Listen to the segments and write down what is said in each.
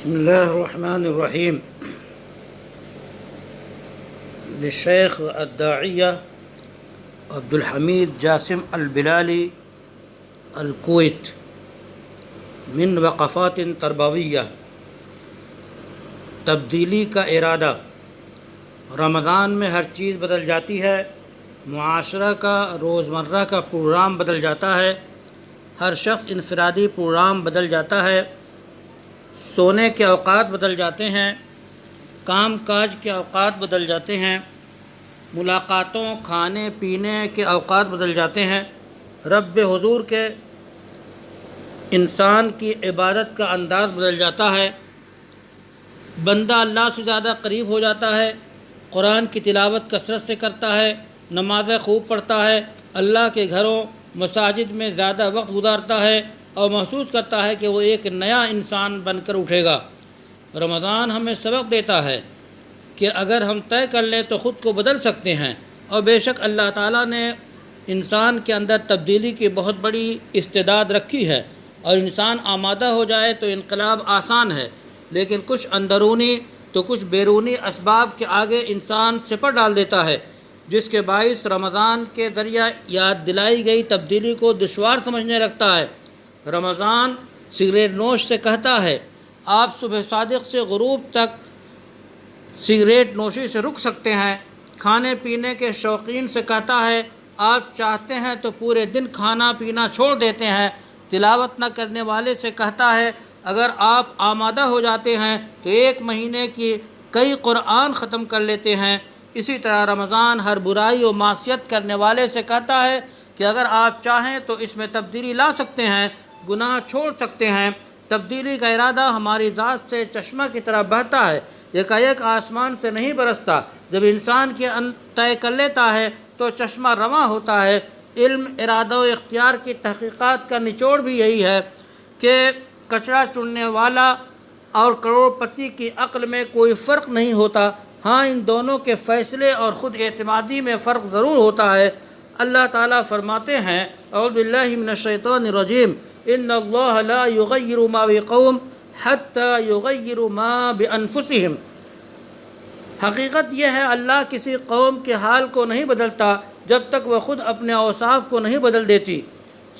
بسم اللہ الرحمن الرحیم للشیخ الداعیہ عبد الحمید جاسم البلالی الکویت من وقفات تربویہ۔ تبدیلی کا ارادہ۔ رمضان میں ہر چیز بدل جاتی ہے، معاشرہ کا روزمرہ کا پروگرام بدل جاتا ہے، ہر شخص انفرادی پروگرام بدل جاتا ہے، سونے کے اوقات بدل جاتے ہیں، کام کاج کے اوقات بدل جاتے ہیں، ملاقاتوں کھانے پینے کے اوقات بدل جاتے ہیں، رب حضور کے انسان کی عبادت کا انداز بدل جاتا ہے، بندہ اللہ سے زیادہ قریب ہو جاتا ہے، قرآن کی تلاوت کثرت سے کرتا ہے، نمازیں خوب پڑھتا ہے، اللہ کے گھروں مساجد میں زیادہ وقت گزارتا ہے اور محسوس کرتا ہے کہ وہ ایک نیا انسان بن کر اٹھے گا۔ رمضان ہمیں سبق دیتا ہے کہ اگر ہم طے کر لیں تو خود کو بدل سکتے ہیں، اور بے شک اللہ تعالیٰ نے انسان کے اندر تبدیلی کی بہت بڑی استعداد رکھی ہے، اور انسان آمادہ ہو جائے تو انقلاب آسان ہے، لیکن کچھ اندرونی تو کچھ بیرونی اسباب کے آگے انسان سپر ڈال دیتا ہے، جس کے باعث رمضان کے ذریعہ یاد دلائی گئی تبدیلی کو دشوار سمجھنے لگتا ہے۔ رمضان سگریٹ نوش سے کہتا ہے آپ صبح صادق سے غروب تک سگریٹ نوشی سے رک سکتے ہیں، کھانے پینے کے شوقین سے کہتا ہے آپ چاہتے ہیں تو پورے دن کھانا پینا چھوڑ دیتے ہیں، تلاوت نہ کرنے والے سے کہتا ہے اگر آپ آمادہ ہو جاتے ہیں تو ایک مہینے کی کئی قرآن ختم کر لیتے ہیں۔ اسی طرح رمضان ہر برائی و معصیت کرنے والے سے کہتا ہے کہ اگر آپ چاہیں تو اس میں تبدیلی لا سکتے ہیں، گناہ چھوڑ سکتے ہیں۔ تبدیلی کا ارادہ ہماری ذات سے چشمہ کی طرح بہتا ہے، یکایک آسمان سے نہیں برستا۔ جب انسان کے طے کر لیتا ہے تو چشمہ رواں ہوتا ہے۔ علم، ارادہ و اختیار کی تحقیقات کا نچوڑ بھی یہی ہے کہ کچرا چننے والا اور کروڑ پتی کی عقل میں کوئی فرق نہیں ہوتا، ہاں ان دونوں کے فیصلے اور خود اعتمادی میں فرق ضرور ہوتا ہے۔ اللہ تعالیٰ فرماتے ہیں اعوذ باللہ من الشیطان الرجیم ان اللہ لا یغیر ما بقوم حتی یغیروا ما بانفسہم۔ حقیقت یہ ہے اللہ کسی قوم کے حال کو نہیں بدلتا جب تک وہ خود اپنے اوصاف کو نہیں بدل دیتی۔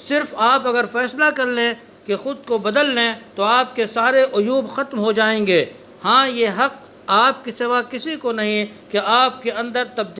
صرف آپ اگر فیصلہ کر لیں کہ خود کو بدل لیں تو آپ کے سارے عیوب ختم ہو جائیں گے۔ ہاں یہ حق آپ کے سوا کسی کو نہیں کہ آپ کے اندر تبدیلی